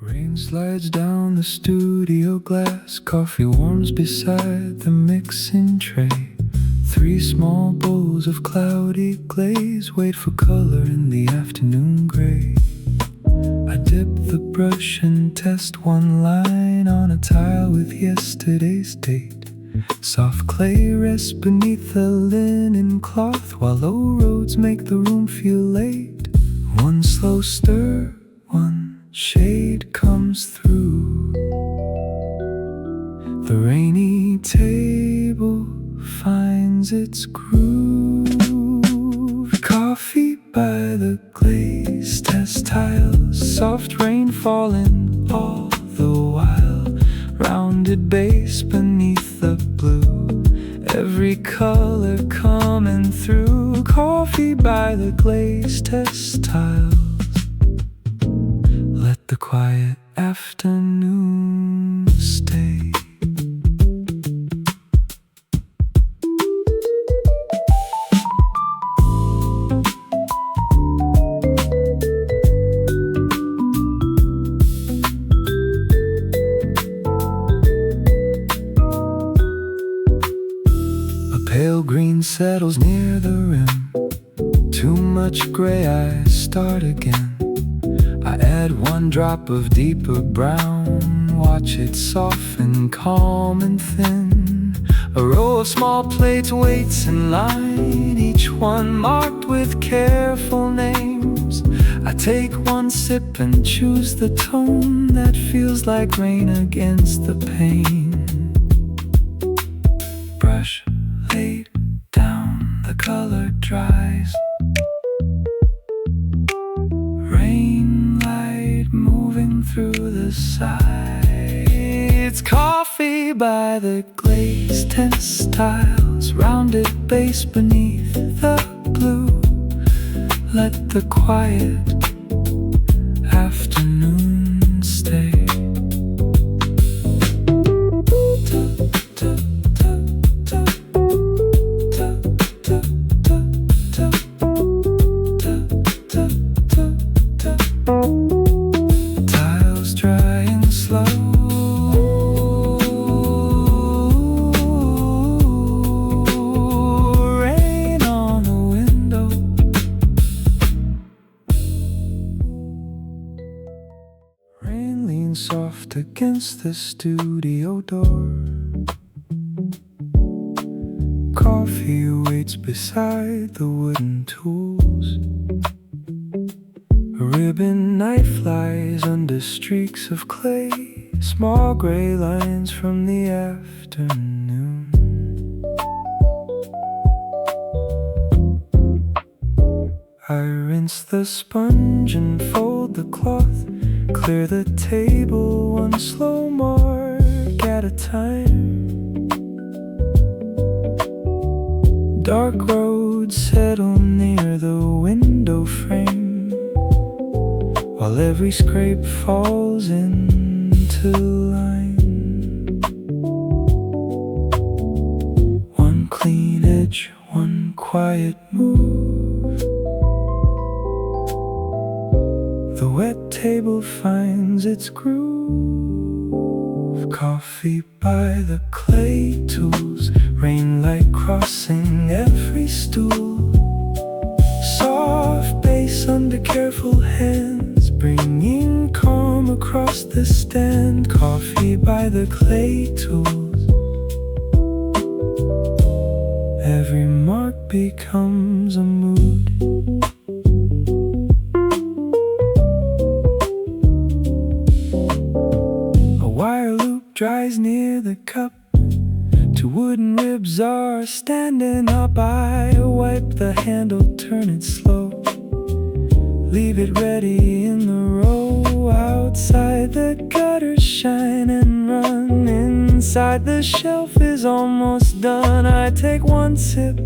Rain slides down the studio glass. Coffee warms beside the mixing tray. 3 small bowls of cloudy glaze wait for color in the afternoon gray. I dip the brush and test one line on a tile with yesterday's date. Soft clay rests beneath the linen cloth, while low Rhodes make the room feel late. One slow stir, one shade comes through. The rainy table finds its groove. Coffee by the Glaze test tiles, soft rain falling all the while. Rounded base beneath the blue, every color coming through. Coffee by the Glaze test tiles, let the quiet afternoon stay. Pale green settles near the rim. Too much gray, I start again. I add 1 drop of deeper brown. Watch it soften, calm and thin. A row of small plates waits in line, each one marked with careful names. I take 1 sip and choose the tone that feels like rain against the pane. Brush laid down, the color dries. Rain light moving through the sides. Coffee by the Glaze test tiles, rounded base beneath the blue. Let the quiet afternoon stay. Tiles drying slow. Rain on the window. Rain leans soft against the studio door. Coffee waits beside the wooden tools. A ribbon knife lies under streaks of clay, small gray lines from the afternoon. I rinse the sponge and fold the cloth, clear the table 1 slow mark at a time. Dark roads settle near the window frame, while every scrape falls into line. 1 clean edge, 1 quiet move. The wet table finds its groove. Coffee by the clay tools, rain light crossing every stool. Soft bass under careful hands, bringing calm across the stand. Coffee by the clay tools, every mark becomes a mood. A wire loop dries near the cup. 2 wooden ribs are standing up. I wipe the handle, turn it slow. Leave it ready in the row. Outside the gutters shine and run. Inside the shelf is almost done. I take 1 sip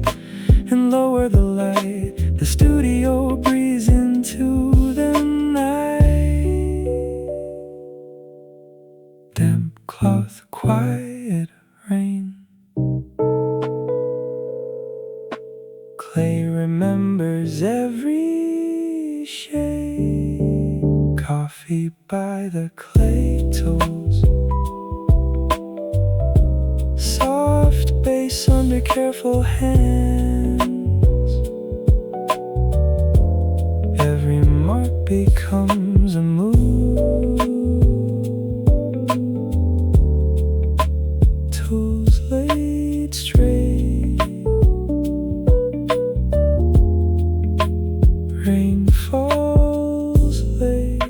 and lower the light. The studio breathes into the night. Damp cloth, quiet rain. Clay remembers every shade. Coffee by the the clay toes. Soft bass under careful hands. Every mark becomes a move. Tools laid straight. Rain falls late.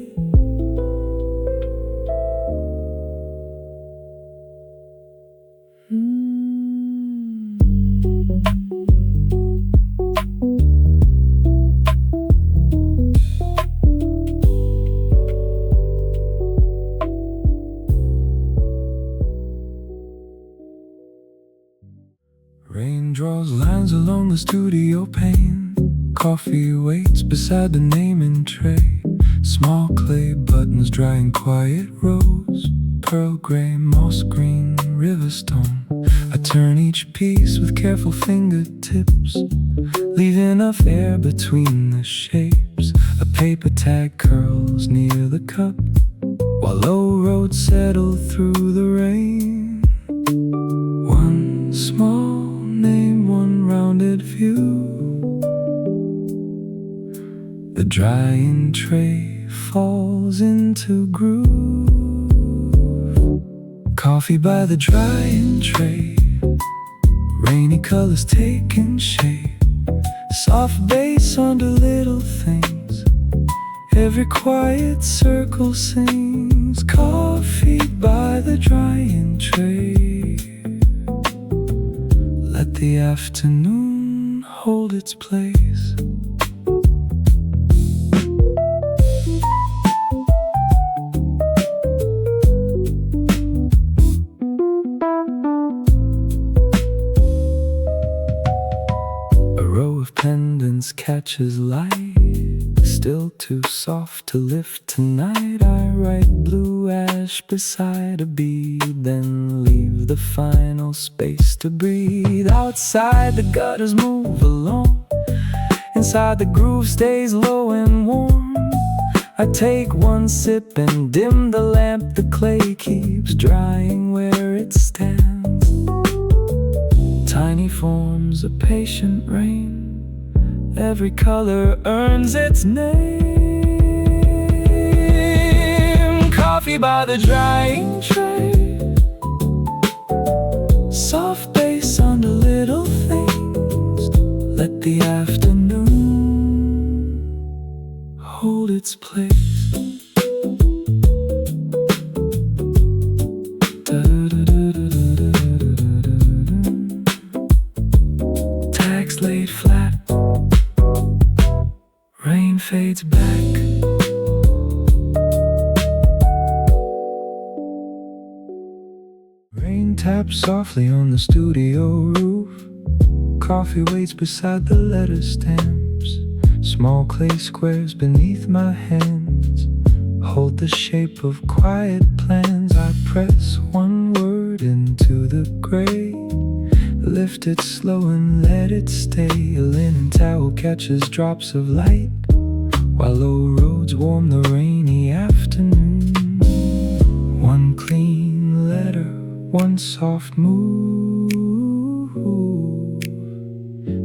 Rain draws lines along the studio pane. Coffee waits beside the naming tray. Small clay buttons dry in quiet rows. Pearl gray, moss green, river stone. I turn each piece with careful fingertips, leave enough air between the shapes. A paper tag curls near the cup, while low roads settle through the rain. One small name, one rounded view. The drying tray falls into groove. Coffee by the drying tray. Rainy colors taking shape. Soft bass under little things. Every quiet circle sings. Coffee by the drying tray. Let the afternoon hold its place. Pendants catches light, still too soft to lift tonight. I write blue ash beside a bead, then leave the final space to breathe. Outside the gutters move along, inside the groove stays low and warm. I take one sip and dim the lamp. The clay keeps drying where it stands. Tiny forms of patient rain. Every color earns its name. Coffee by the drying tray. Soft bass under little things. Let the afternoon hold its place. Tags laid flat. Rain fades back. Rain taps softly on the studio roof. Coffee waits beside the letter stamps. Small clay squares beneath my hands hold the shape of quiet plans. I press one word into the gray, lift it slow and let it stay. A linen towel catches drops of light, while low roads warm the rainy afternoon. One clean letter, one soft move.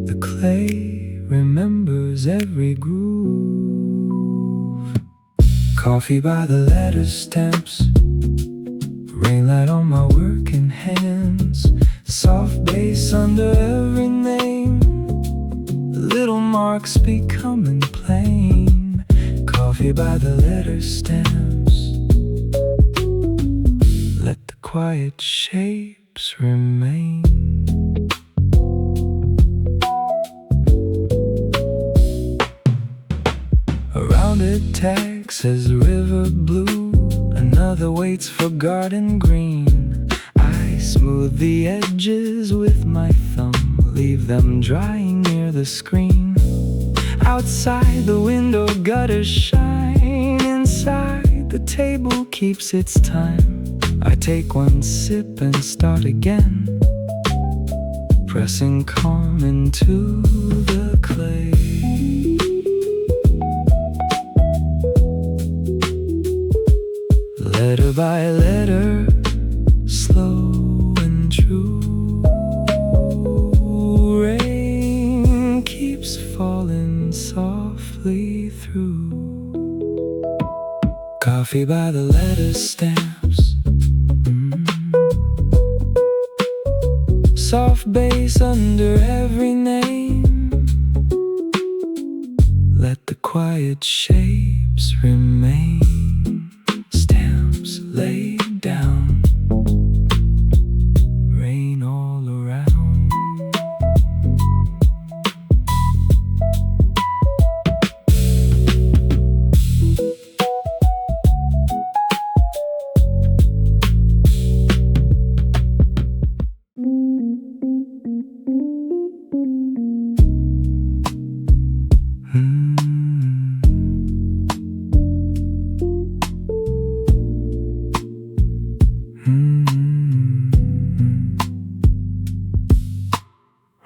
The clay remembers every groove. Coffee by the letter stamps. Rain light on my working hands. Soft bass under every name. Little marks becoming plain. Coffee by the letter stamps. Let the quiet shapes remain. A rounded tag says river blue. Another waits for garden green. I smooth the edges with my thumb, leave them drying near the screen. Outside the window gutters shine. Inside the table keeps its time. I take one sip and start again, pressing calm into the clay. Letter by letter, slow and true. Rain keeps falling softly through. Coffee by the letter stamps. Soft bass under every name. Let the quiet shapes remain. Stamps laid down. Rain all around.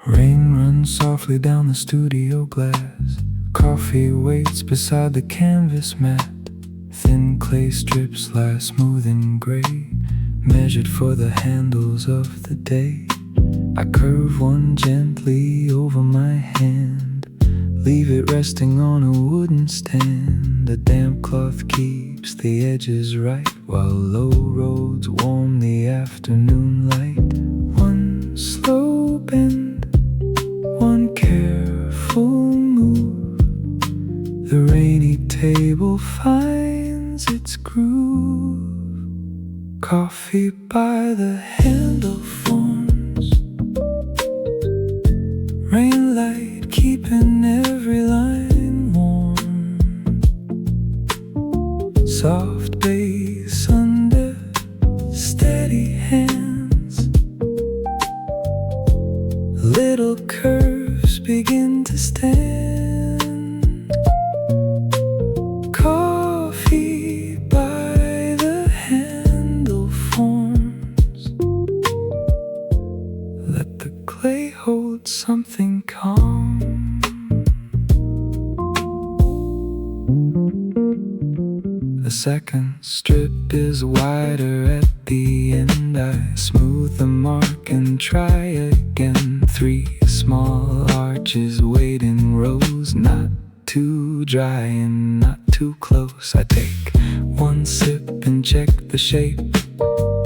Rain runs softly down the studio glass. Coffee waits beside the canvas mat. Thin clay strips lie smooth and gray, measured for the handles of the day. I curve one gently over my hand, leave it resting on a wooden stand. A damp cloth keeps the edges right, while low Rhodes warm the afternoon light. One slow bend, one careful move, the rainy table finds its groove. Coffee by the handle forms, rain light keeping every line warm. Soft bass under steady hands. Little curves begin to stand. Coffee by the handle forms. Let the clay hold something calm. The second strip is wider at the end. I smooth the mark and try again. 3 small arches wait in rows, not too dry and not too close. I take one sip and check the shape,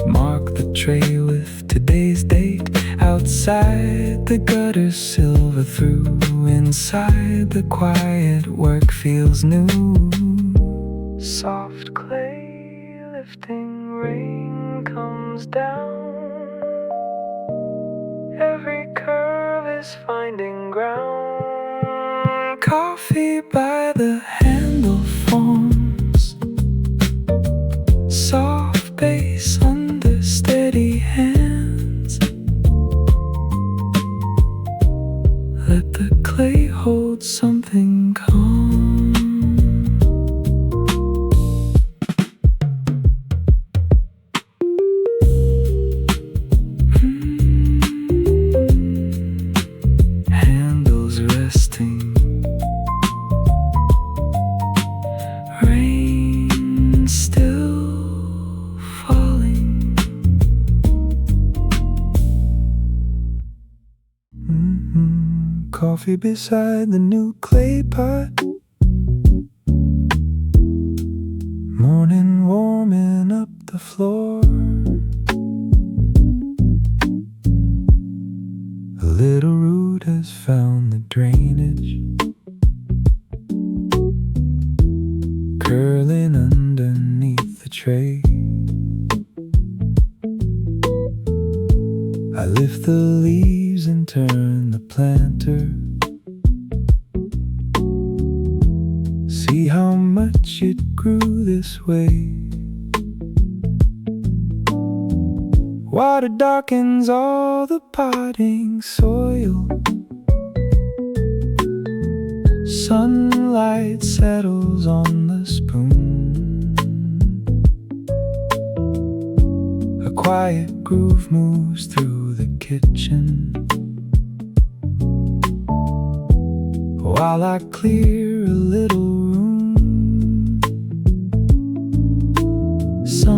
mark the tray with today's date. Outside the gutter silver through, inside the quiet work feels new. Soft clay lifting, rain comes down. Every curve is finding ground. Coffee by the handle forms. Soft bass under steady hands. Let the clay hold something calm. Rain still falling. Coffee beside the new clay pot. Morning warming up the floor. A little root has found the drainage, curling underneath the tray. I lift the leaves and turn the planter. See how much it grew this way. Water darkens all the potting soil. Sunlight settles on the spoon. A quiet groove moves through the kitchen, while I clear a little room. Sun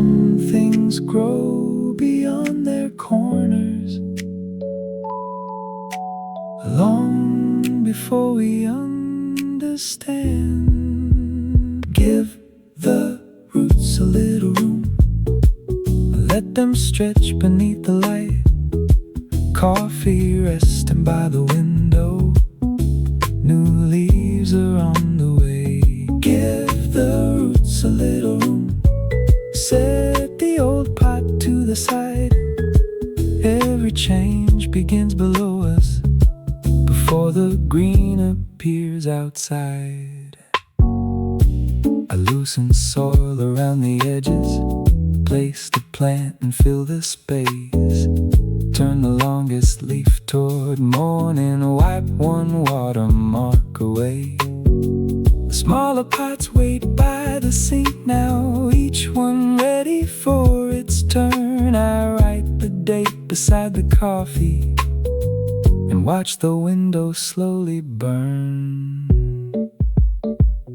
flowers grow beyond their corners, long before we understand. Give the roots a little room, let them stretch beneath the light. Coffee resting by the window, new leaves are on the way. Give the roots a little room, set the old pot to the side. Every change begins below us, before the green appears outside. I loosen soil around the edges, place the plant and fill the space. Turn the longest leaf toward morning, wipe one watermark away. The smaller pots wait by the sink now, each one ready for its turn. I write the date beside the coffee and watch the window slowly burn.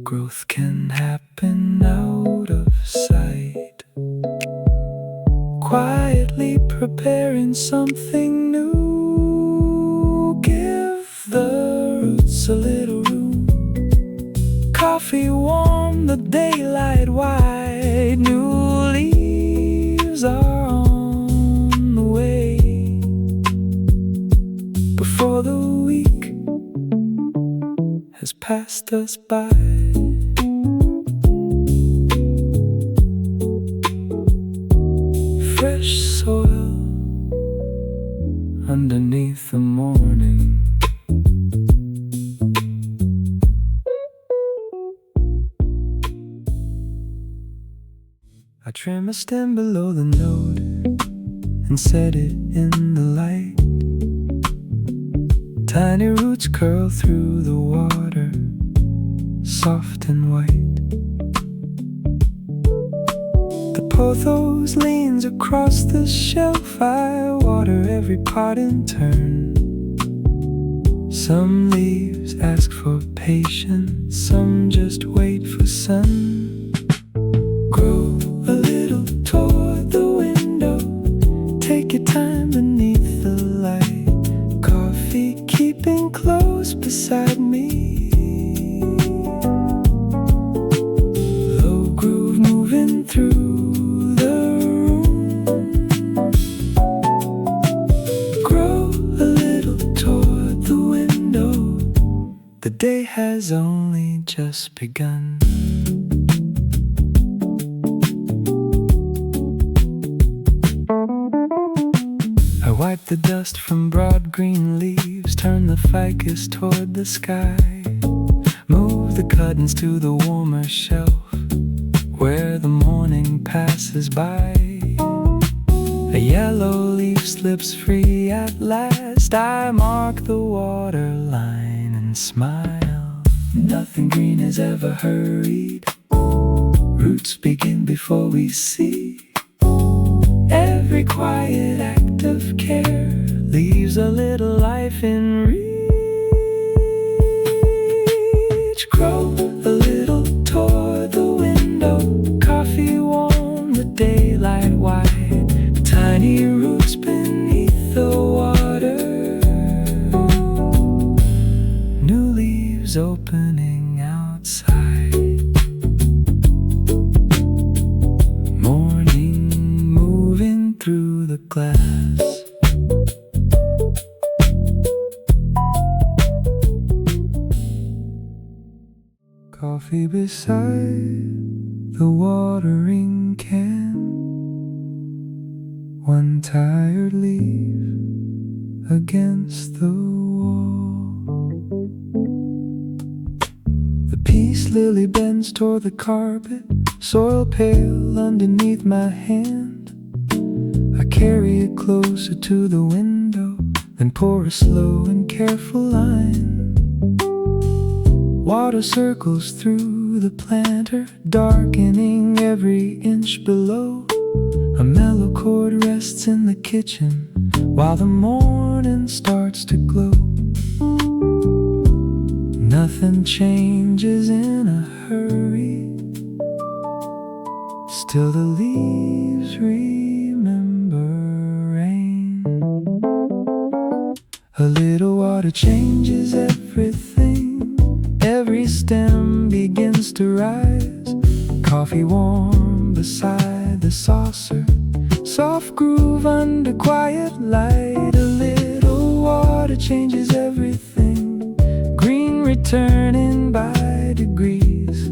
Growth can happen out of sight, quietly preparing something new. Give the roots a little room, coffee warm, the daylight wide. New leaves are on the way, before the week has passed us by. Fresh soil underneath the morning. I trim a stem below the node and set it in the light. Tiny roots curl through the water, soft and white. The pothos leans across the shelf, I water every pot in turn. Some leaves ask for patience, some just wait for sun. Grow a little toward the window, take your time beneath the light. Coffee keeping close beside me, low groove moving through the room. Grow a little toward the window, the day has only just begun. I wipe the dust from broad green leaves, turn the ficus toward the sky. Move the cuttings to the warmer shelf, where the morning passes by. A yellow leaf slips free at last, I mark the waterline and smile. Nothing green has ever hurried, roots begin before we see. Every quiet act of care leaves a little life in reach. Grow a little toward the window, coffee warm, the daylight wide. Tiny roots beneath the water, new leaves opening outside. Morning moving through the glass. Coffee beside the watering can, one tired leaf against the wall. The peace lily bends toward the carpet, soil pale underneath my hand. I carry it closer to the window, then pour a slow and careful line. Water circles through the planter, darkening every inch below. A mellow chord rests in the kitchen, while the morning starts to glow. Nothing changes in a hurry, still the leaves read. A little water changes everything. Every stem begins to rise. Coffee warm beside the saucer. Soft groove under quiet light. A little water changes everything. Green returning by degrees.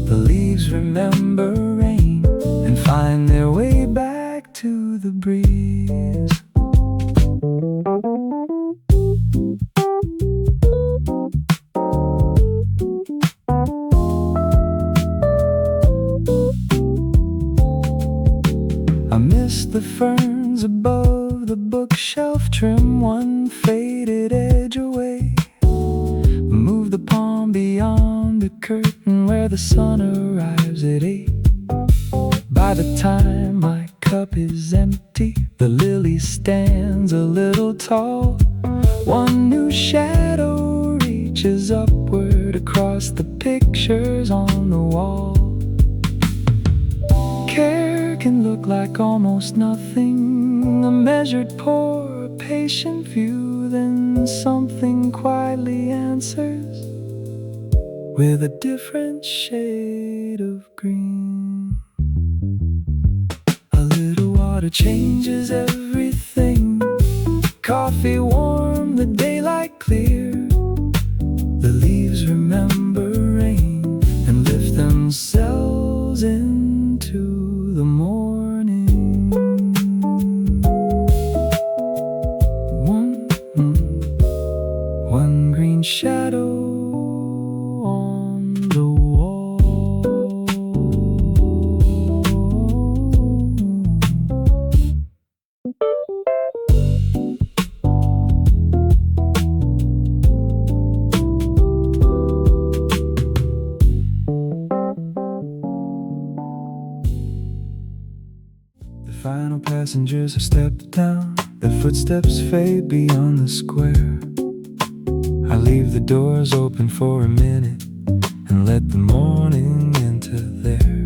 The leaves remember rain and find their way back to the breeze. I miss the ferns above the bookshelf. Trim one faded edge away. Move the palm beyond the curtain where the sun arrives at 8. By the time my cup is empty, the lily stands a little tall. One new shadow reaches upward across the pictures on the wall. Care can look like almost nothing, a measured pour, a patient view. Then something quietly answers with a different shade of green. A little water changes everything. Coffee warm, the daylight clear. The leaves remember rain and lift themselves into the morning. One green shadow on the wall. The final passengers have stepped down. Their footsteps fade beyond the square. I leave the doors open for a minute and let the morning enter there.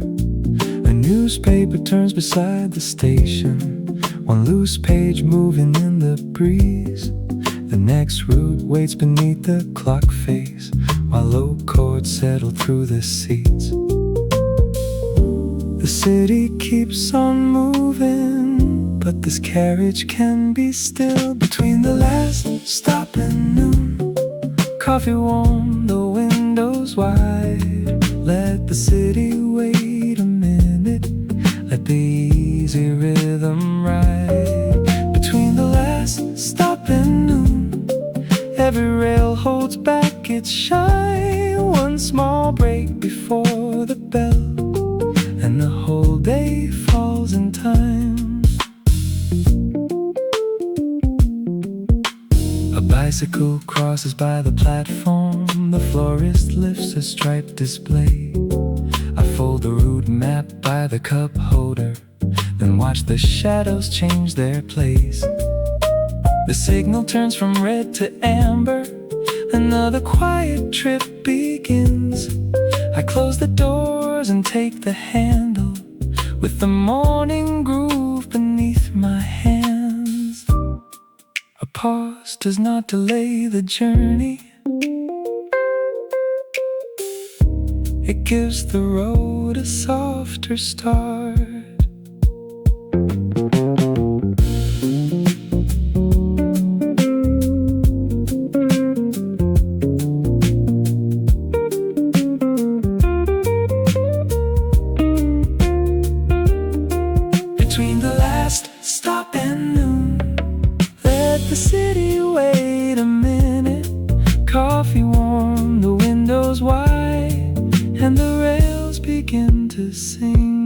A newspaper turns beside the station, one loose page moving in the breeze. The next route waits beneath the clock face, while low chords settle through the seats. The city keeps on moving, but this carriage can be still. Between the last stop and noon, coffee warm, the windows wide. Let the city wait a minute, let the easy rhythm ride. Between the last stop and noon, every rail holds back its shine. One small break before the bell, and the whole day falls in time. A bicycle crosses by the platform. The florist lifts a striped display. I fold the route map by the cup holder, then watch the shadows change their place. The signal turns from red to amber. Another quiet trip begins. I close the doors and take the handle, with the morning groove beneath my hands. A pause does not delay the journey. It gives the road a softer start. Between the last stop and noon, let the city wait a minute. Coffee warm, the windows wide, and the rails begin to sing.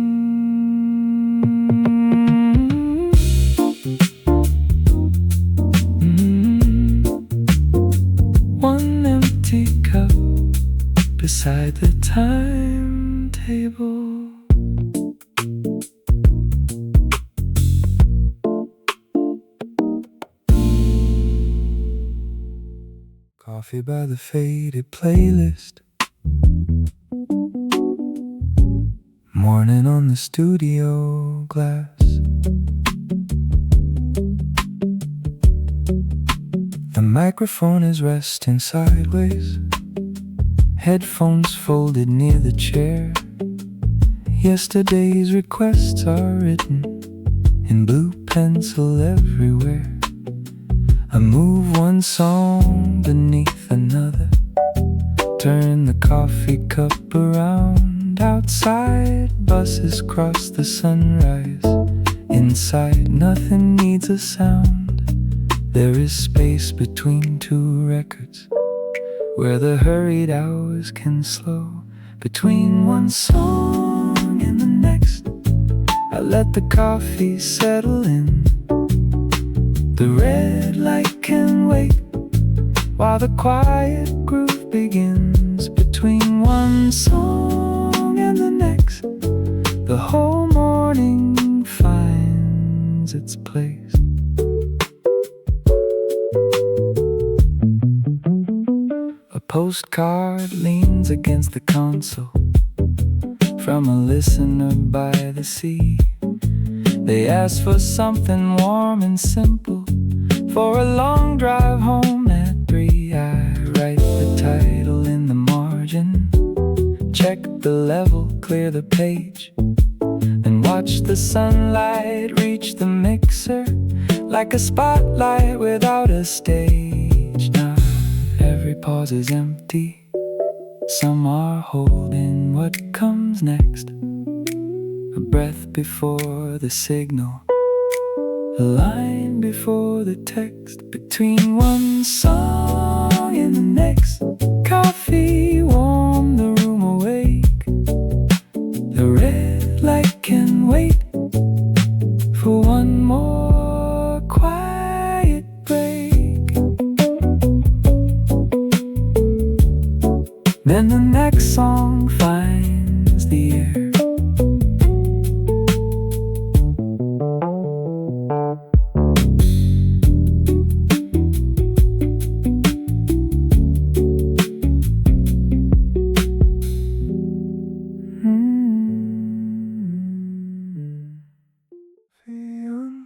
One empty cup beside the timetable. Coffee by the faded playlist. Morning on the studio glass. microphone is resting sideways, headphones folded near the chair. Yesterday's requests are written in blue pencil everywhere. I move one song beneath another, turn the coffee cup around. Outside, buses cross the sunrise. Inside, nothing needs a sound. There is space between two records, where the hurried hours can slow. Between one song and the next, I let the coffee settle in. The red light can wait, while the quiet groove begins. Between one song and the next, the whole morning finds its place. A postcard leans against the console from a listener by the sea. They ask for something warm and simple for a long drive home at 3. I write the title in the margin, check the level, clear the page, then watch the sunlight reach the mixer like a spotlight without a stage. Not every pause is empty, some are holding what comes next. A breath before the signal, a line before the text. Between one song and the next, coffee warm the room awake. The red light can wait for one more quiet break. Then the next song finds the air.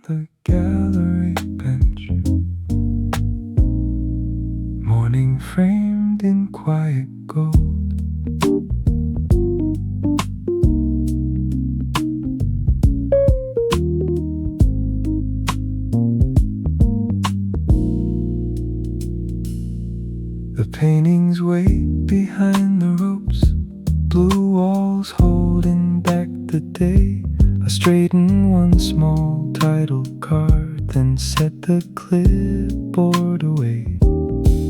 The gallery bench, morning framed in quiet gold. The paintings wait behind the ropes, blue walls holding back the day. I straighten one small title card, then set the clipboard away.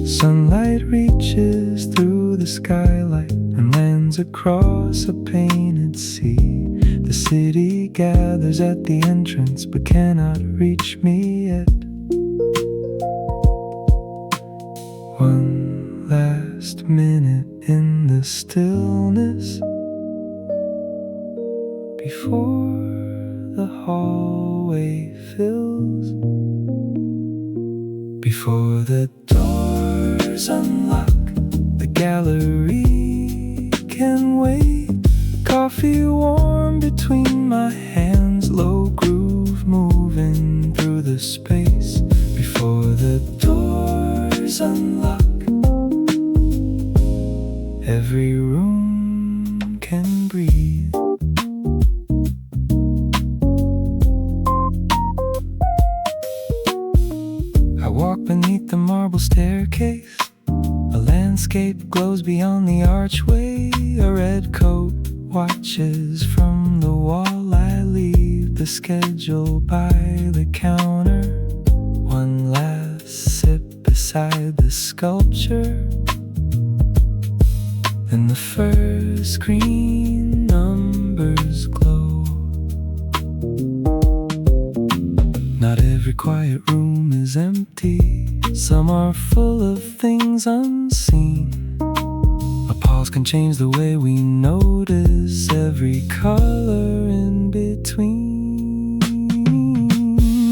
Sunlight reaches through the skylight and lands across a painted sea. The city gathers at the entrance but cannot reach me yet. One last minute in the stillness before the hallway fills, before the doors unlock. The gallery can wait, coffee warm between my hands, low groove moving through the space. Before the doors unlock, every room can breathe. I walk beneath the marble staircase. A landscape glows beyond the archway. A red coat watches from the wall. I leave the schedule by the counter. One last sip beside the sculpture. Then the first screen numbers glow. Not every quiet room is empty. Some are full of things unseen. A pause can change the way we notice every color in between.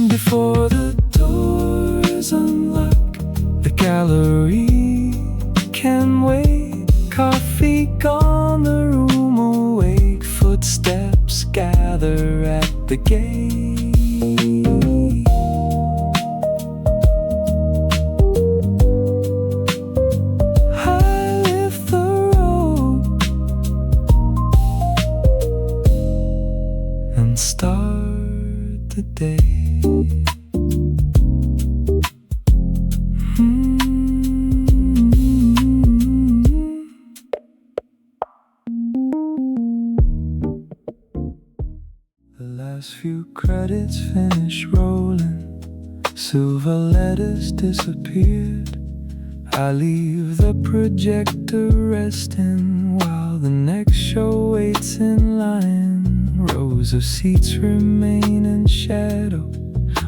Before the doors unlock, the gallery can wait. Coffee gone, the room awake. Footsteps gather at the gate. and start the day. The last few credits finish rolling, silver letters disappeared. I leave the projector resting while the next show waits in line. Rows of seats remain in shadow,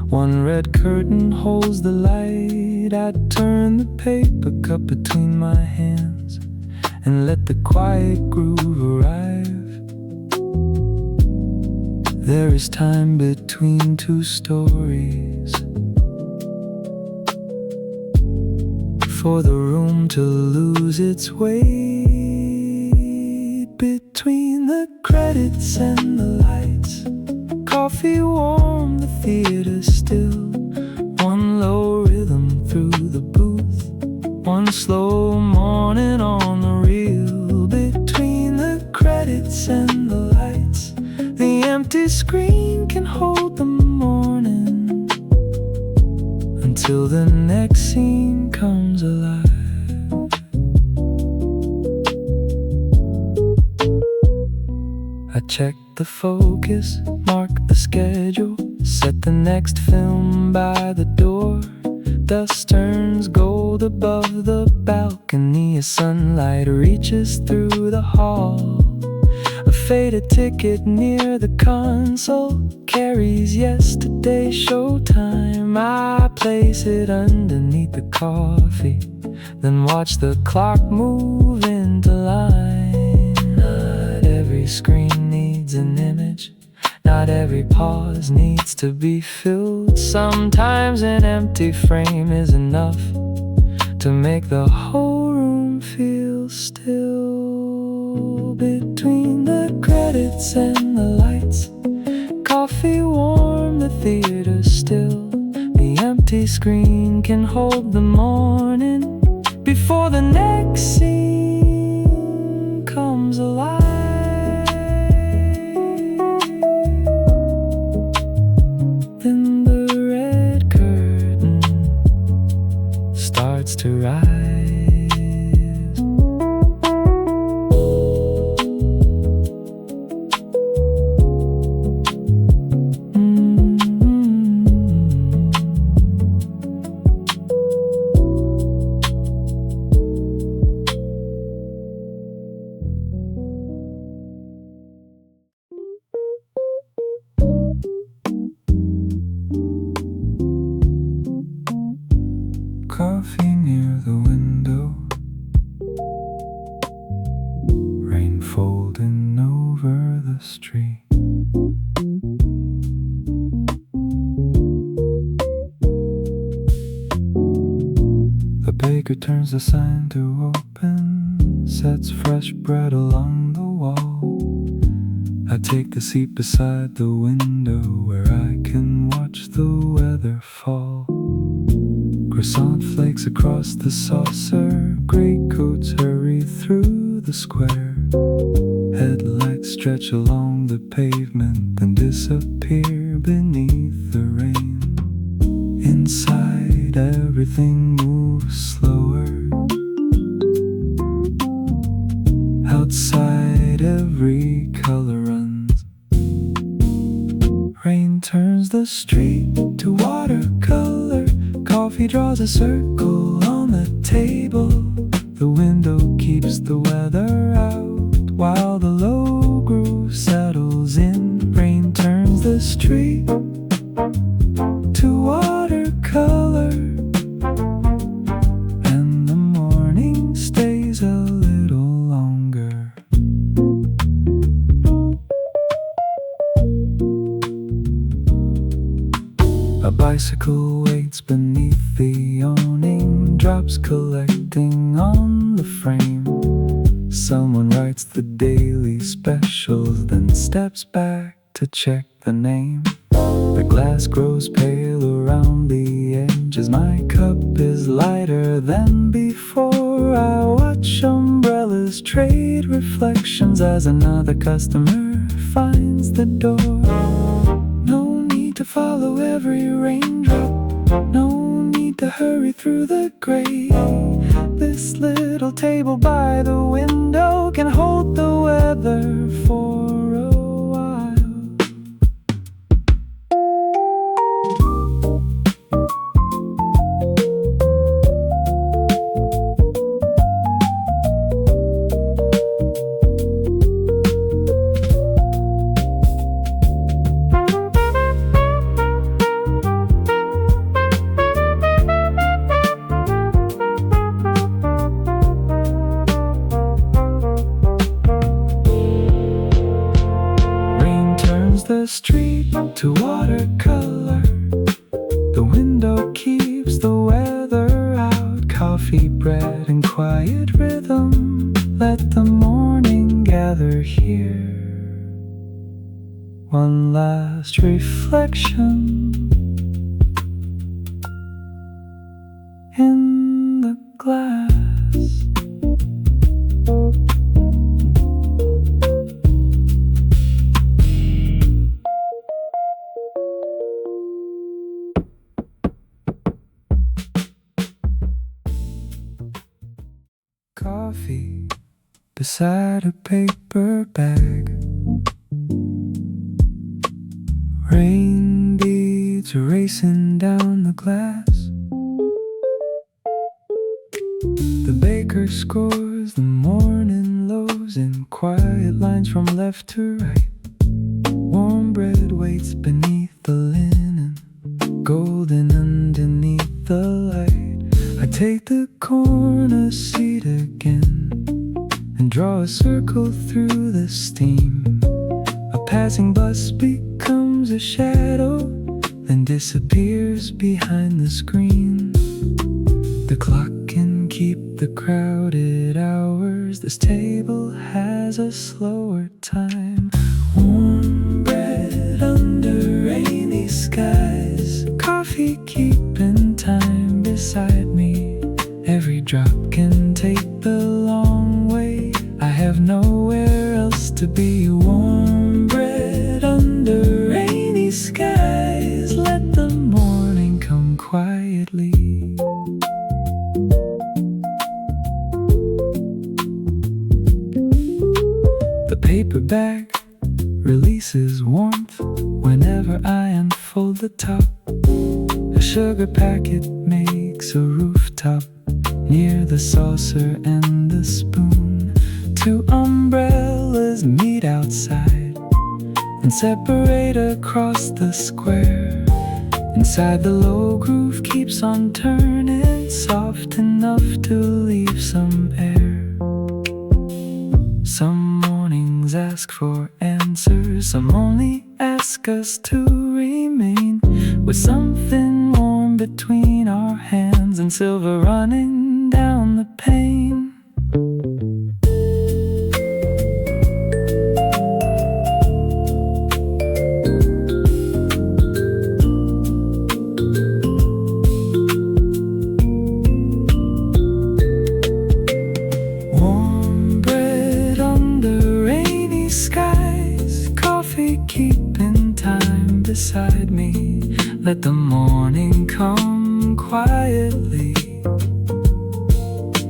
one red curtain holds the light. I turn the paper cup between my hands and let the quiet groove arrive. There is time between two stories for the room to lose its weight. Between the credits and the lights, coffee warm, the theater still. One low rhythm through the booth, one slow morning on the reel. Between the credits and the lights, the empty screen can hold the morning until the next scene comes alive. I check the focus, mark the schedule, set the next film by the door. Dust turns gold above the balcony as sunlight reaches through the hall. A faded ticket near the console carries yesterday's showtime. I place it underneath the coffee, then watch the clock move into line. Not every screen needs an image, not every pause needs to be filled. Sometimes an empty frame is enough to make the whole room feel still. Between the credits and the lights, coffee warm, the theater still. The empty screen can hold the morning before the next scene comes alive. Then the red curtain starts to rise. Coffee near the window, rain folding over the street. The baker turns the sign to open, sets fresh bread along the wall. I take a seat beside the window where I can watch the weather fall. Croissant flakes across the saucer, gray coats hurry through the square. Headlights stretch along the pavement, then disappear beneath the rain. Inside, everything moves slower. Outside, every color runs. Rain turns the street to watercolor. Coffee draws a circle on the table. The window keeps the weather out while the low groove settles in. Rain turns the street to watercolor, and the morning stays a little longer. A bicycle waits beneath the awning, drops collecting on the frame. Someone writes the daily specials, then steps back to check the name. The glass grows pale around the edges. My cup is lighter than before. I watch umbrellas trade reflections as another customer finds the door. follow every raindrop. No need to hurry through the gray. This little table by the window can hold the weather for a while. The street to watercolor. The window keeps the weather out. Coffee, bread, and quiet rhythm. Let the morning gather here. One last reflection in the glass. Coffee beside a paper bag. Rain beads racing down the glass. The baker scores the morning loaves in quiet lines from left to right. Warm bread waits beneath the linen, golden underneath the light. I take the corner seat again and draw a circle through the steam. A passing bus becomes a shadow, then disappears behind the screen. The clock can keep the crowded hours. This table has a slower time. Warm bread under rainy skies. Coffee keeping time beside me. Every drop can take the long way. I have nowhere else to be. Warm bread under rainy skies. Let the morning come quietly. The paper bag releases warmth whenever I unfold the top. A sugar packet makes a rooftop near the saucer and the spoon. Two umbrellas meet outside and separate across the square. Inside the low groove keeps on turning, soft enough to leave some air. Some mornings ask for answers, some only ask us to remain with something warm between our hands and silver running down the pane. Warm bread under rainy skies. Coffee keeping time beside me. Let the morning come quietly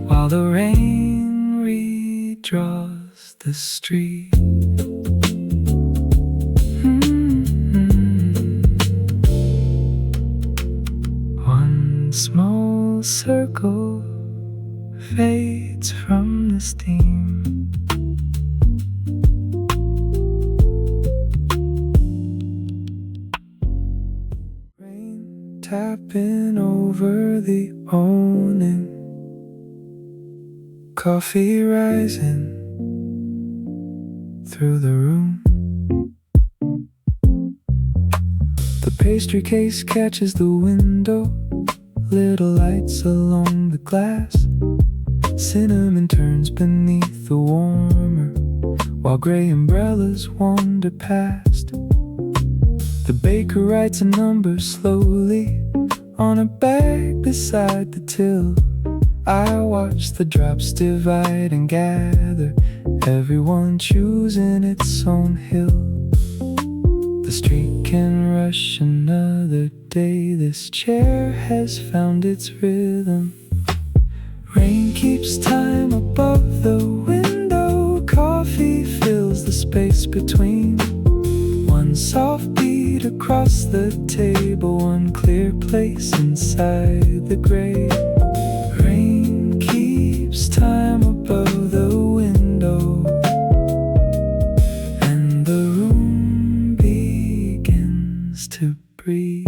while the rain redraws the street. One small circle fades from the steam. Rain tapping over the awning. Coffee rising through the room. The pastry case catches the window. Little lights along the glass. Cinnamon turns beneath the warmer, while gray umbrellas wander past. The baker writes a number slowly on a bag beside the till. I watch the drops divide and gather, everyone choosing its own hill. The street can rush another day. This chair has found its rhythm. Rain keeps time above the window. Coffee fills the space between. One soft beat across the table, one clear place inside the gray. Rain keeps time above the window, and the room begins to breathe.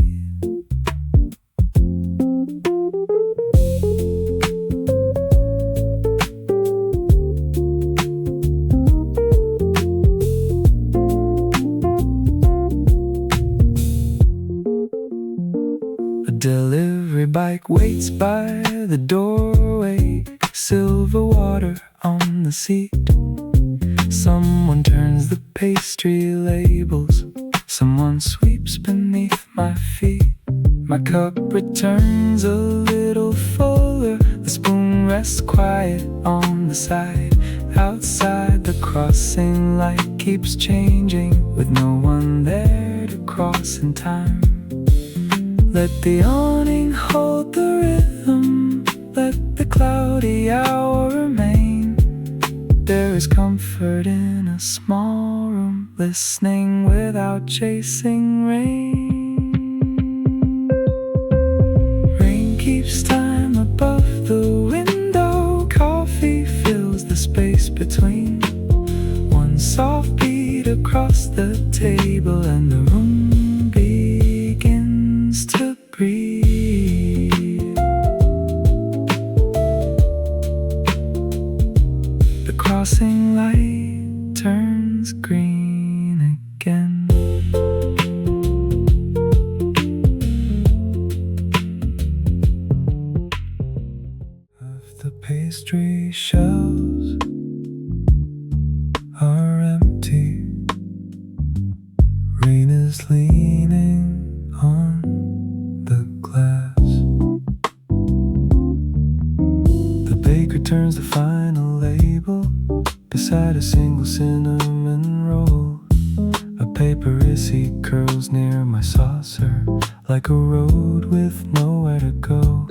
Delivery bike waits by the doorway, silver water on the seat. Someone turns the pastry labels, someone sweeps beneath my feet. My cup returns a little fuller, the spoon rests quiet on the side. Outside, the crossing light keeps changing, with no one there to cross in time. Let the awning hold the rhythm, let the cloudy hour remain. There is comfort in a small room, listening without chasing rain. Rain keeps time above the window. Coffee fills the space between. One soft beat across the table, and the room begins to breathe. The crossing light turns green again. Of the pastry shelves are empty. Rain is leaning on the glass. The baker turns the final label beside a single cinnamon roll. A paper receipt curls near my saucer, like a road with nowhere to go.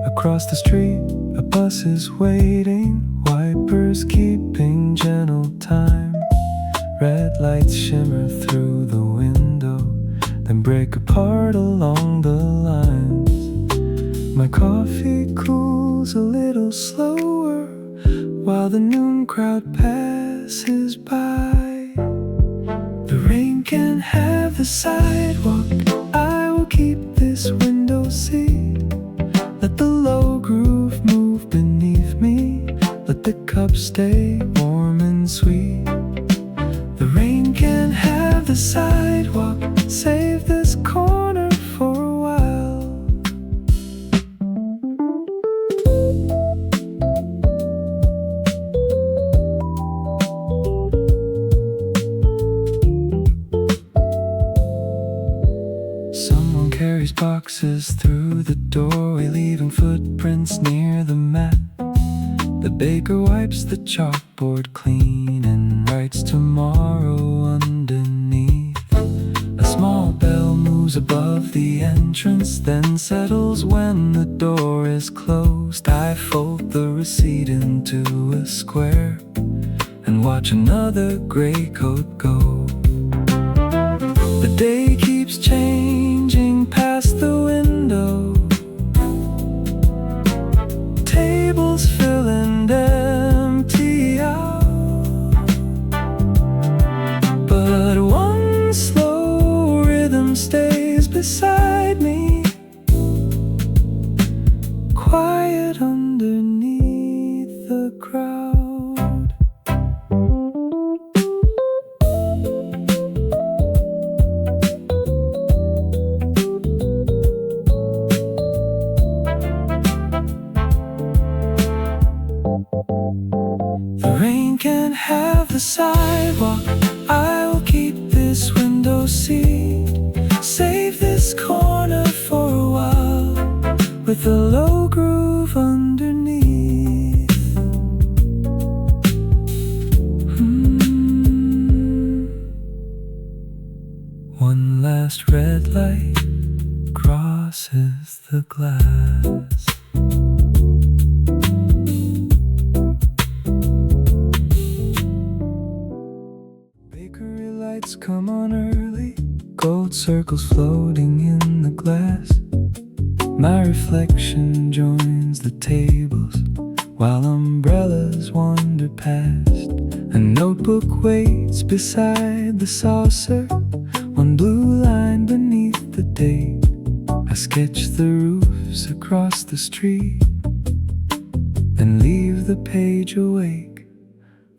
Across the street, a bus is waiting, wipers keeping gentle time. Red lights shimmer through the window, then break apart along the lines. My coffee cools a little slower, while the noon crowd passes by. The rain can have the sidewalk, I will keep this window seat. Let the low groove move beneath me, let the cup stay warm and sweet. The rain can have the sidewalk, save this corner for a while. Someone carries boxes through the doorway, leaving footprints near the mat. The baker wipes the chalkboard clean and writes tomorrow underneath. A small bell moves above the entrance, then settles when the door is closed. I fold the receipt into a square and watch another gray coat go. The day keeps changing past the window. Tables fill and empty out, but one slow rhythm stays beside me, quiet underneath the crowd. The rain can have the sidewalk, I will keep this window seat. Save this corner for a while, with a low groove underneath. One One last red light crosses the glass. Bakery lights come on early, gold circles floating in the glass. My reflection joins the tables while umbrellas wander past. A notebook waits beside the saucer, one blue line beneath the date. I sketch the roofs across the street, then leave the page awake.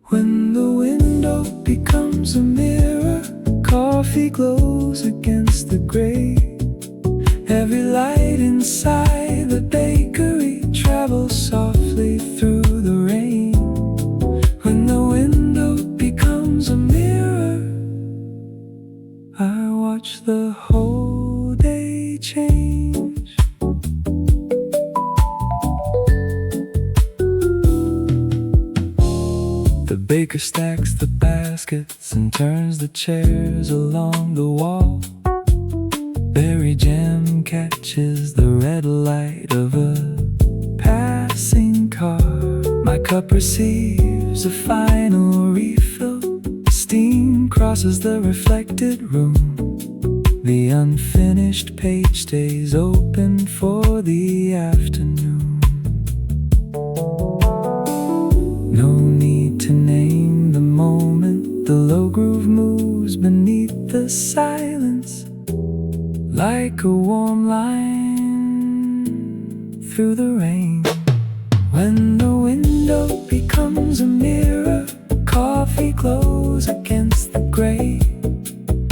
When the window becomes a mirror, coffee glows against the gray. Every light inside the bakery travels softly through the rain. When the window becomes a mirror, I watch the whole day change. The baker stacks the baskets and turns the chairs along the wall. Berry jam catches the red light of a passing car. My cup receives a final refill. Steam crosses the reflected room. The unfinished page stays open for the afternoon. No need to name the moment. The low groove moves beneath the silence, like a warm line through the rain. When the window becomes a mirror, coffee glows against the gray.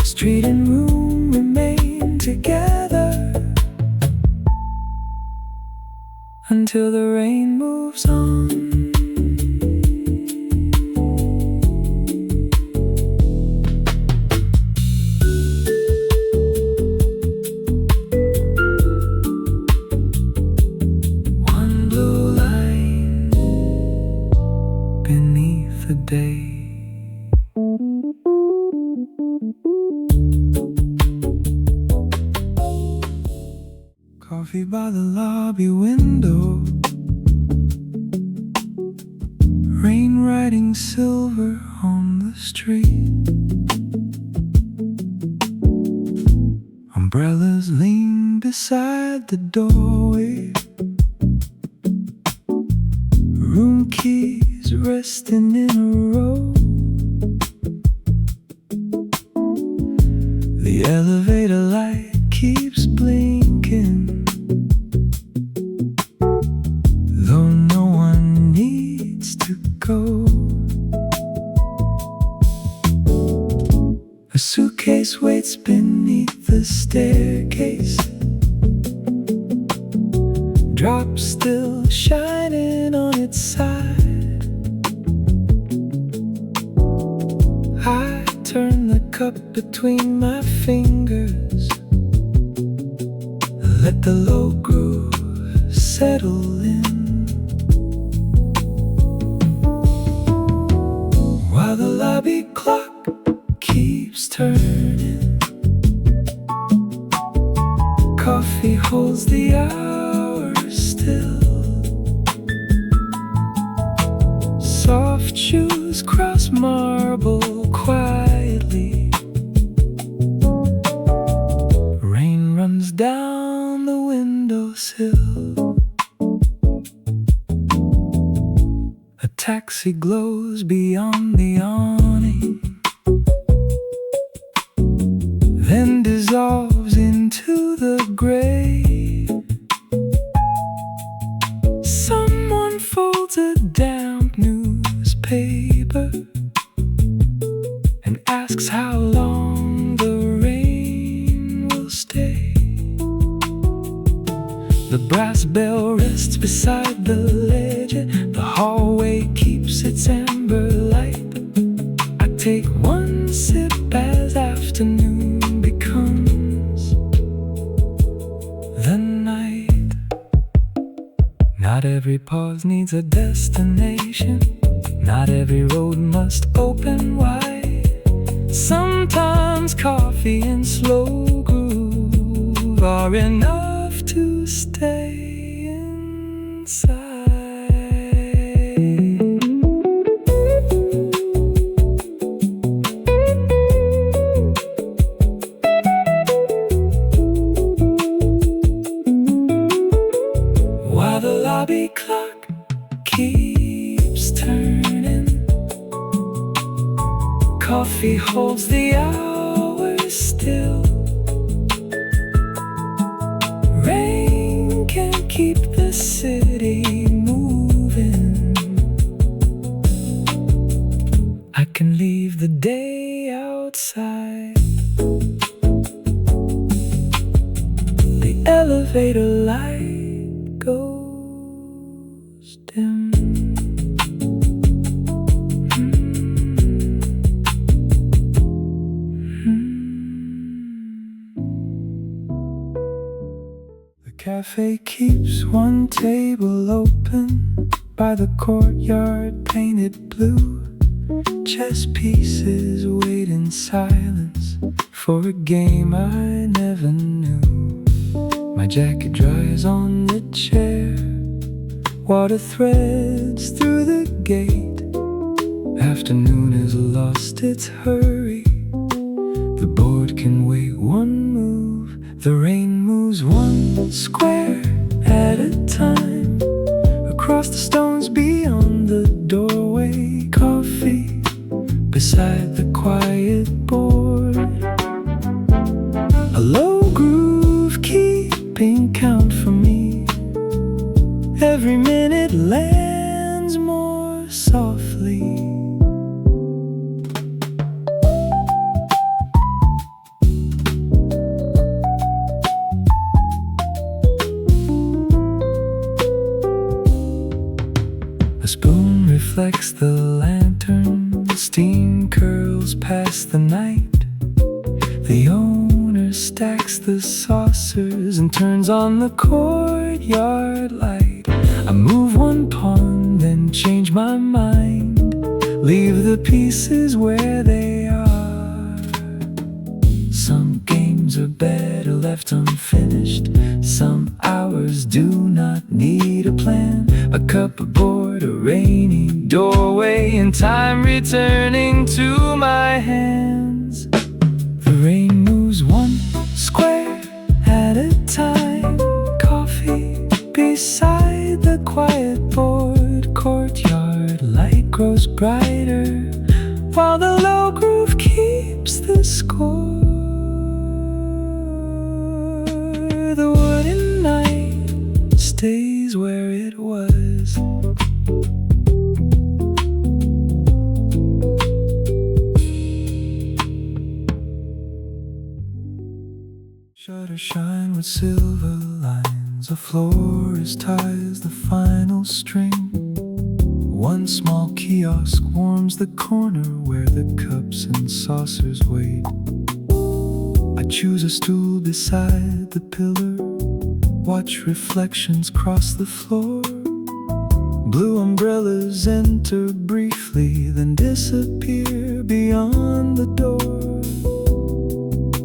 Street and room remain together until the rain moves on. The day. Coffee by the lobby window, rain riding silver on the street. Umbrellas lean beside the doorway, room keys resting in a row. The elevator light keeps blinking, though no one needs to go. A suitcase waits beneath the staircase, drop still shining on its side. I turn the cup between my fingers, let the low groove settle in, while the lobby clock keeps turning. Coffee holds the hours still. Soft shoes cross marble quietly. Rain runs down the windowsill. A taxi glows beyond the awning, then dissolves into the gray. Someone folds a damp newspaper and asks how long the rain will stay. The brass bell rests beside the ledger. The hallway keeps its amber light. I take one sip as afternoon becomes the night. Not every pause needs a destination. Not every road must open wide. Sometimes Sometimes coffee and slow groove are enough to stay inside. While the lobby clock keeps turning, coffee holds the hours still. Rain can't keep the city moving. I can leave the day outside. The elevator light goes dim. The cafe keeps one table open by the courtyard painted blue. Chess pieces wait in silence for a game I never knew. My jacket dries on the chair, water threads through the gate. Afternoon has lost its hurry. The board can wait one move. The rain moves one square at a time. Across the stones beyond the doorway, coffee beside the quiet board. A low groove keeping count for me. Every minute lands more softly. A spoon reflects the lantern, steam curls past the night. The owner stacks the saucers and turns on the courtyard light. I move one pawn, then change my mind, leave the pieces where they are. Some games are better left unfinished. Some hours do not need a plan. A cupboard, a rainy doorway, and time returning to my hands. The rain moves one square at a time. Coffee beside the quiet board. Courtyard light grows brighter while the low groove keeps the score. The wooden night stays where it was. Shutters shine with silver lines. A florist ties the final string. One small kiosk warms the corner where the cups and saucers wait. I choose a stool beside the pillar, watch reflections cross the floor. Blue umbrellas enter briefly, then disappear beyond the door.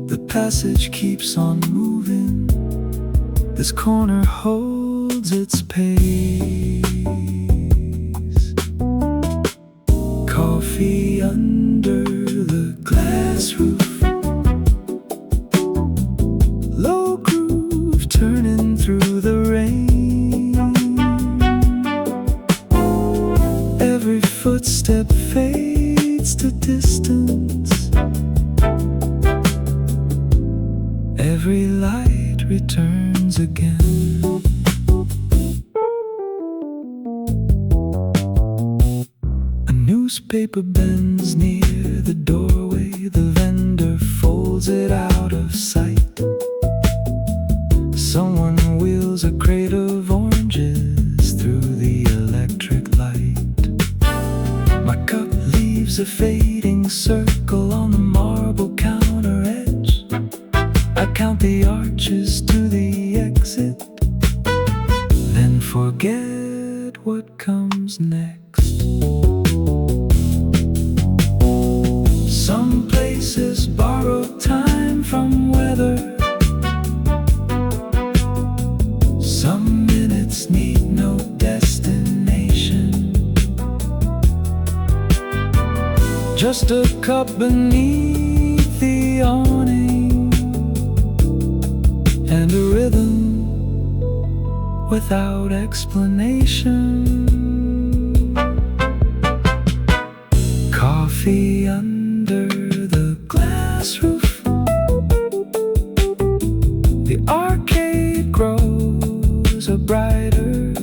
The passage keeps on moving. This corner holds its pace. Coffee under the glass roof. Low groove turning through the rain. Every footstep fades to distance. Every light returns again. A newspaper bends near the doorway. The vendor folds it out of sight. Someone wheels a crate of oranges through the electric light. My cup leaves a fading circle on the marble counter edge. I count the arches to the exit, then forget what comes next. Some places borrow Just a cup beneath the awning, and a rhythm without explanation. Coffee under the glass roof, the arcade grows a brighter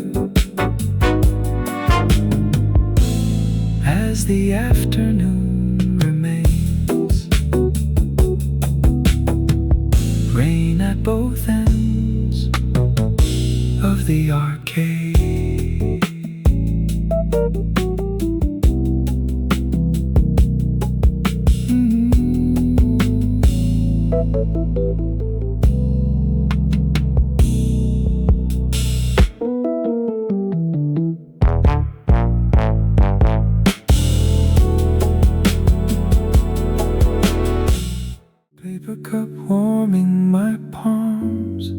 as the afternoon remains. Rain at both ends of the arcade. Paper cup warming my palms,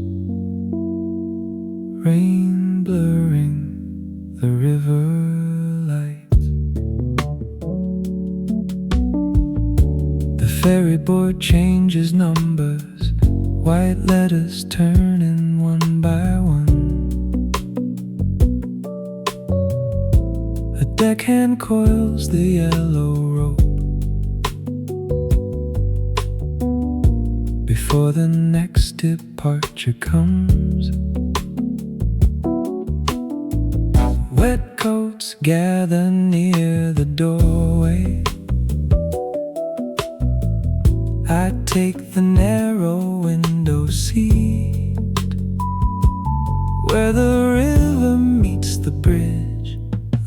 rain blurring the river light. The ferry board changes numbers, white letters turning one by one. A deckhand coils the yellow rope before the next departure comes. Wet coats gather near the doorway. I take the narrow window seat where the river meets the bridge.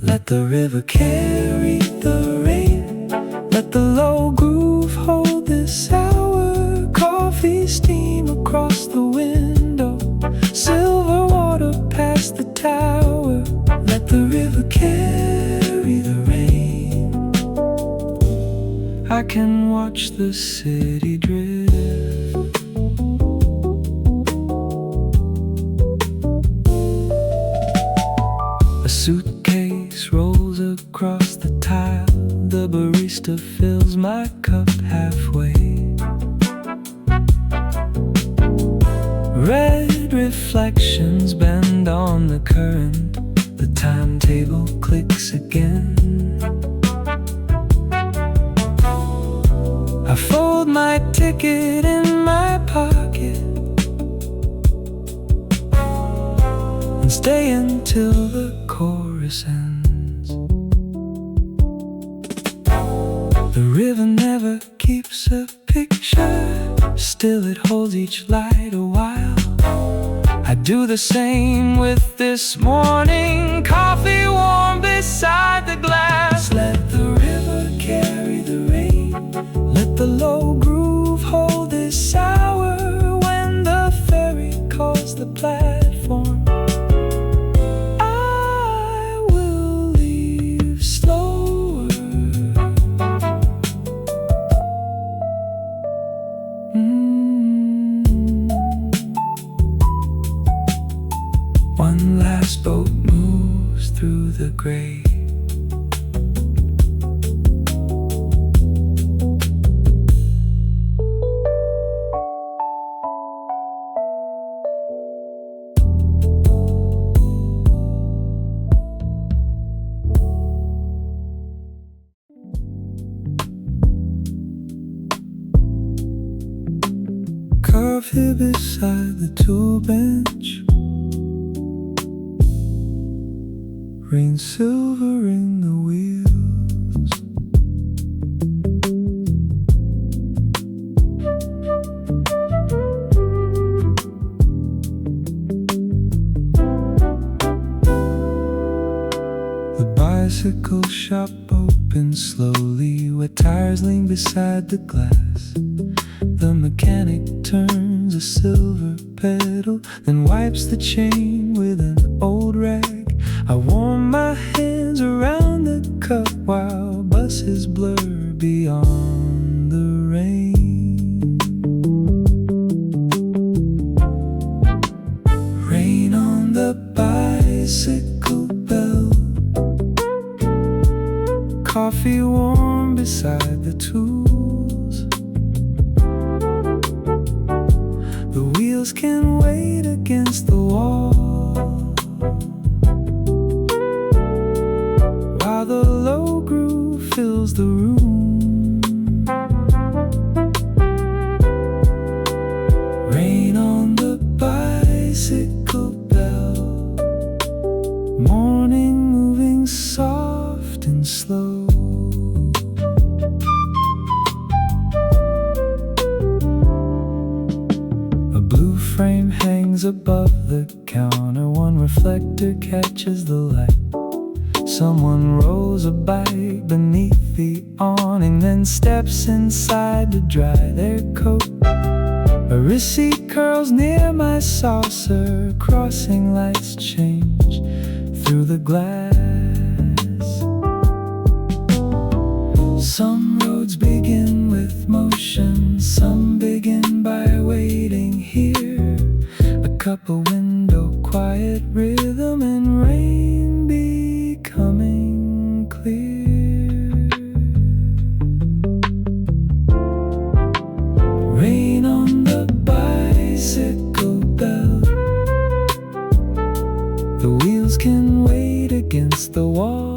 Let the river carry the rain, let the low groove hold this hour. Coffee steam across the window, silver water past the tower. Let the river carry the rain. I can watch the city drift. A suitcase rolls across the tile. The barista fills my cup halfway. Red reflections bend on the current. The timetable clicks again. I fold my ticket in my pocket and stay until the chorus ends. The river never keeps a picture, still it holds each light a while. I do the same with this morning. Coffee warm beside the glass. Let the river carry the rain, let the low groove hold this hour. When the ferry calls the platform, I will leave slower. One last boat moves through the gray. Coffee beside the tool bench, rain silver in the wheels. The bicycle shop opens slowly, where tires lean beside the glass. The mechanic turns a silver pedal, then wipes the chain with an old rag. I warm my hands around the cup while buses blur beyond the rain. Rain on the bicycle bell, coffee warm beside the wheels can wait against the wall, while the low groove fills the room. Rain on the bicycle bell, morning moving soft and slow. A blue frame hangs above the counter, one reflector catches the light. Someone rolls a bike beneath the awning, then steps inside to dry their coat. A receipt curls near my saucer, crossing lights change through the glass. Some roads begin with motion, some begin by waiting here. A cup of window, quiet rhythm, and rain becoming clear. Rain on the bicycle bell, the wheels can wait against the wall.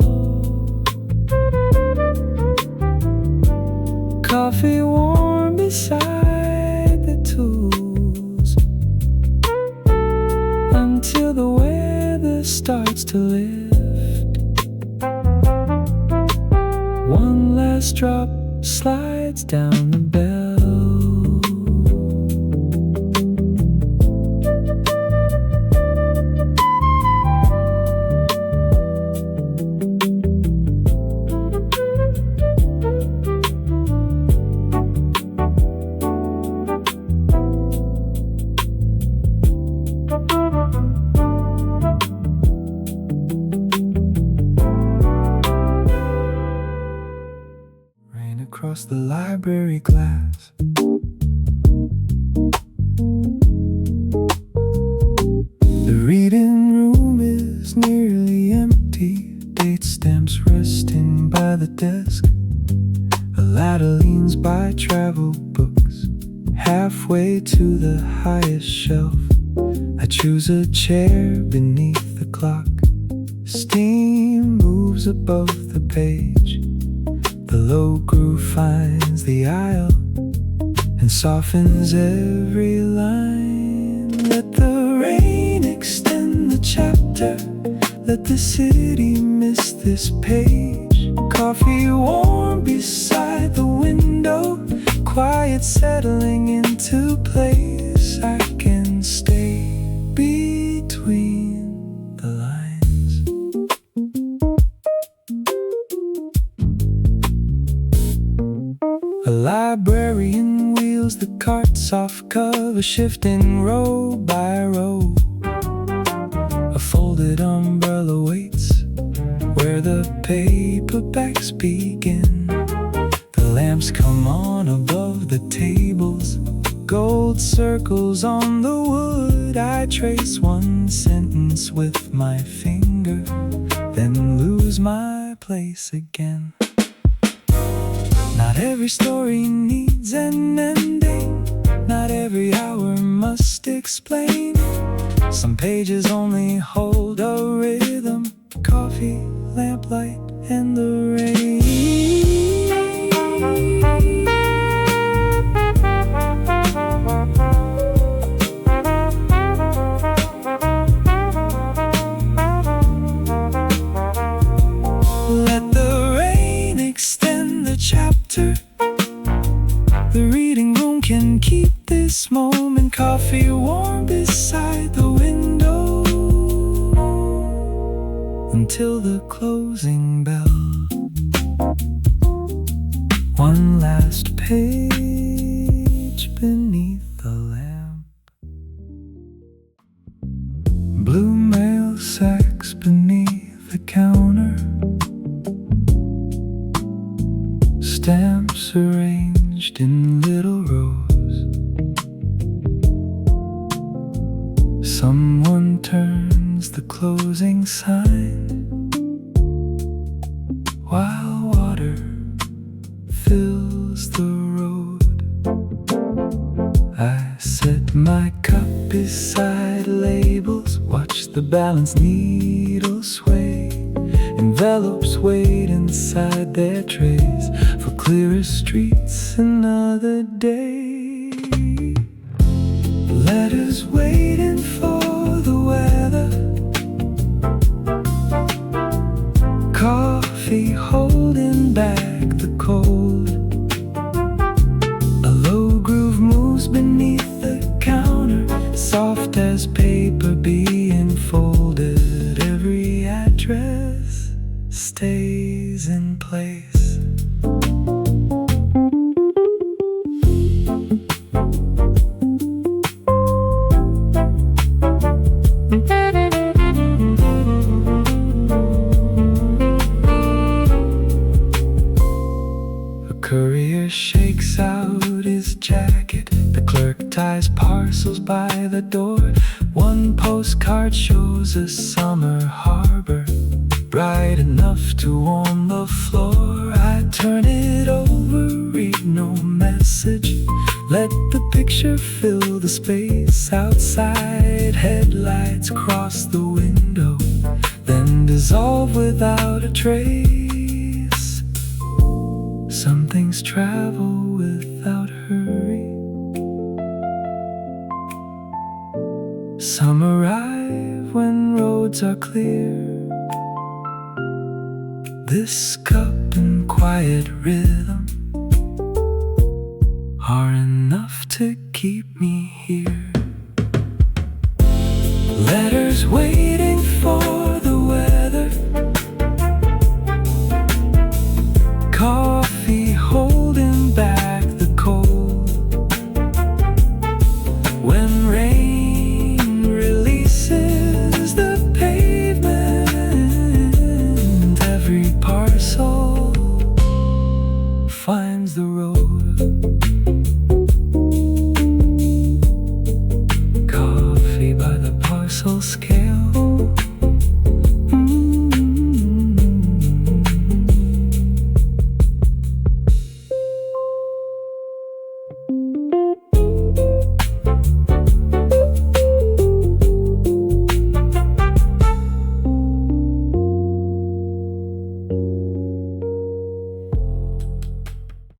Coffee warm beside the tools, until the weather starts to lift. One last drop slides down the bell. Across the library glass, the reading room is nearly empty. Date stamps resting by the desk. A ladder leans by travel books, halfway to the highest shelf. I choose a chair beneath the clock. Steam moves above the page. The low groove finds the aisle and softens every line. Let the rain extend the chapter, let the city miss this page. Coffee warm beside the window, quiet settling into place. I can stay between the lines. A librarian wheels the cart, soft cover shifting row by row. A folded umbrella waits where the paperbacks begin. The lamps come on above the tables, gold circles on the wood. I trace one sentence with my finger, then lose my place again. Not every story needs an ending, not every hour must explain. Some pages only hold a rhythm, coffee, lamplight, and the rain. Let the rain extend the chapter. The reading room can keep this moment. Coffee warm beside the window, until the closing bell. One last page beneath the lamp. Blue mail sacks beneath the counter, stamps arranged in little rows. Someone turns the closing sign, while water fills the road. I set my cup beside labels, watch the balance needle sway. Envelopes wait inside their trays for clearer streets another day. Letters waiting for the weather, coffee holding back the cold. A low groove moves beneath the counter, soft as paper being folded. Every address stays in place. Courier shakes out his jacket, the clerk ties parcels by the door. One postcard shows a summer harbor, bright enough to warm the floor. I turn it over, read no message, let the picture fill the space outside. Headlights cross the window, then dissolve without a trace. Some things travel without hurry, some arrive when roads are clear. This cup and quiet rhythm are enough to keep me here. Letters waiting for the weather, coffee holding back the cold. When rain releases the pavement, every parcel finds the road. Coffee by the parcel scale.